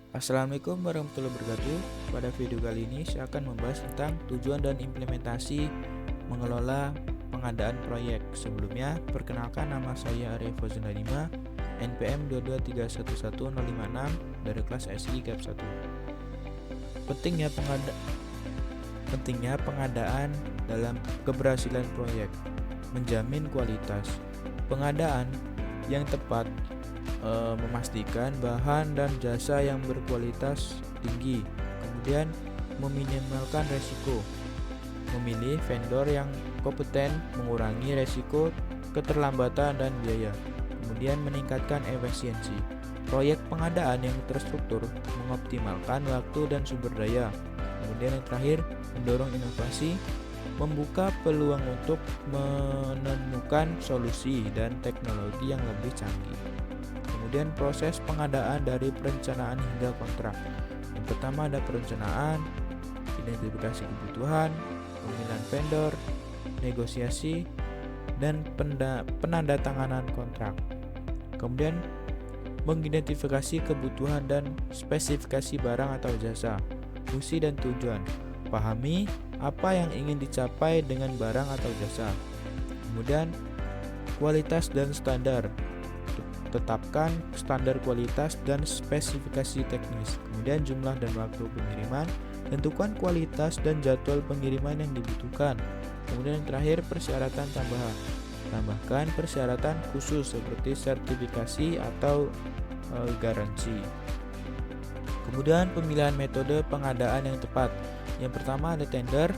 Assalamualaikum warahmatullahi wabarakatuh. Pada video kali ini saya akan membahas tentang tujuan dan implementasi mengelola pengadaan proyek. Sebelumnya, perkenalkan nama saya Arya Fauzana 5, NPM 223111056 dari kelas SI GAP 1. Pentingnya pengadaan dalam keberhasilan proyek. Menjamin kualitas. Pengadaan yang tepat memastikan bahan dan jasa yang berkualitas tinggi, kemudian meminimalkan resiko, memilih vendor yang kompeten, mengurangi resiko keterlambatan dan biaya, kemudian meningkatkan efisiensi. Proyek pengadaan yang terstruktur mengoptimalkan waktu dan sumber daya, kemudian yang terakhir mendorong inovasi, membuka peluang untuk menemukan solusi dan teknologi yang lebih canggih. Kemudian proses pengadaan dari perencanaan hingga kontrak. Yang pertama ada perencanaan, identifikasi kebutuhan, pemilihan vendor, negosiasi, dan penandatanganan kontrak. Kemudian mengidentifikasi kebutuhan dan spesifikasi barang atau jasa, fungsi dan tujuan. Pahami apa yang ingin dicapai dengan barang atau jasa. Kemudian kualitas dan standar. Tetapkan standar kualitas dan spesifikasi teknis. Kemudian jumlah dan waktu pengiriman. Tentukan kualitas dan jadwal pengiriman yang dibutuhkan. Kemudian yang terakhir persyaratan tambahan. Tambahkan persyaratan khusus seperti sertifikasi atau garansi. Kemudian pemilihan metode pengadaan yang tepat. Yang pertama ada tender,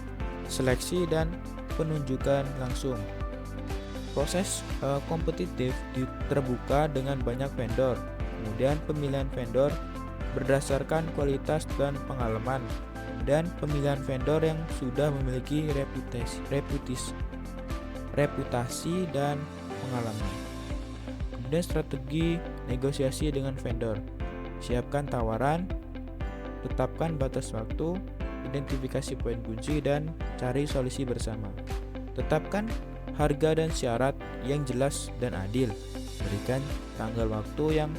seleksi, dan penunjukan langsung. Proses kompetitif terbuka dengan banyak vendor. Kemudian pemilihan vendor berdasarkan kualitas dan pengalaman. Dan pemilihan vendor yang sudah memiliki reputasi dan pengalaman. Kemudian strategi negosiasi dengan vendor. Siapkan tawaran, tetapkan batas waktu, identifikasi poin kunci, dan cari solusi bersama. Tetapkan harga dan syarat yang jelas dan adil. Berikan tanggal waktu yang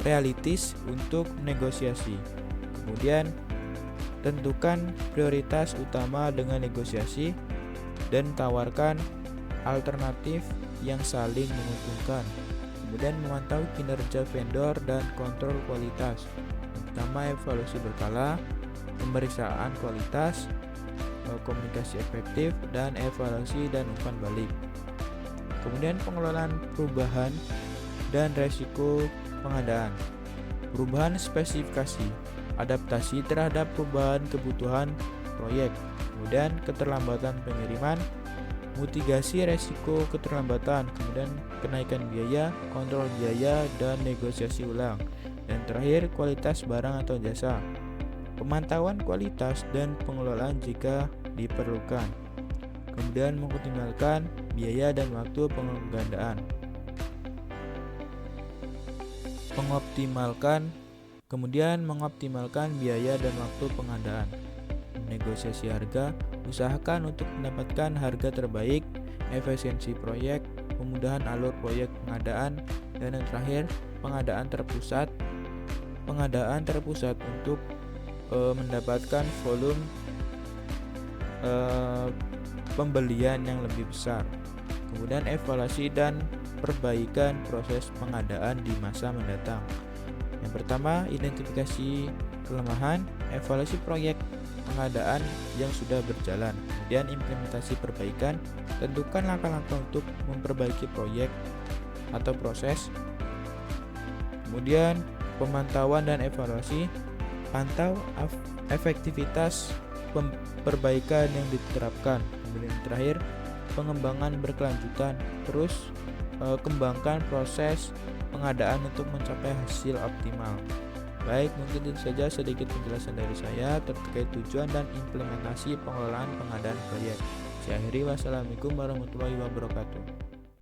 realistis untuk negosiasi. Kemudian tentukan prioritas utama dengan negosiasi dan tawarkan alternatif yang saling menguntungkan. Kemudian memantau kinerja vendor dan kontrol kualitas. Yang pertama evaluasi berkala, pemeriksaan kualitas, komunikasi efektif, dan evaluasi dan umpan balik. Kemudian pengelolaan perubahan dan resiko pengadaan. Perubahan spesifikasi, adaptasi terhadap perubahan kebutuhan proyek. Kemudian keterlambatan pengiriman, mitigasi resiko keterlambatan, kemudian kenaikan biaya, kontrol biaya, dan negosiasi ulang. Dan terakhir kualitas barang atau jasa, pemantauan kualitas dan pengelolaan jika diperlukan. Kemudian mengoptimalkan biaya dan waktu pengadaan. Mengoptimalkan biaya dan waktu pengadaan. Negosiasi harga, usahakan untuk mendapatkan harga terbaik, efisiensi proyek, pemudahan alur proyek pengadaan, dan yang terakhir pengadaan terpusat untuk mendapatkan volume pembelian yang lebih besar. Kemudian evaluasi dan perbaikan proses pengadaan di masa mendatang. Yang pertama, identifikasi kelemahan, evaluasi proyek pengadaan yang sudah berjalan. Kemudian implementasi perbaikan, tentukan langkah-langkah untuk memperbaiki proyek atau proses. Kemudian pemantauan dan evaluasi, pantau efektivitas perbaikan yang diterapkan. Kemudian terakhir pengembangan berkelanjutan, terus kembangkan proses pengadaan untuk mencapai hasil optimal. Baik, mungkin itu saja sedikit penjelasan dari saya terkait tujuan dan implementasi pengelolaan pengadaan proyek. Saya akhiri, wassalamualaikum warahmatullahi wabarakatuh.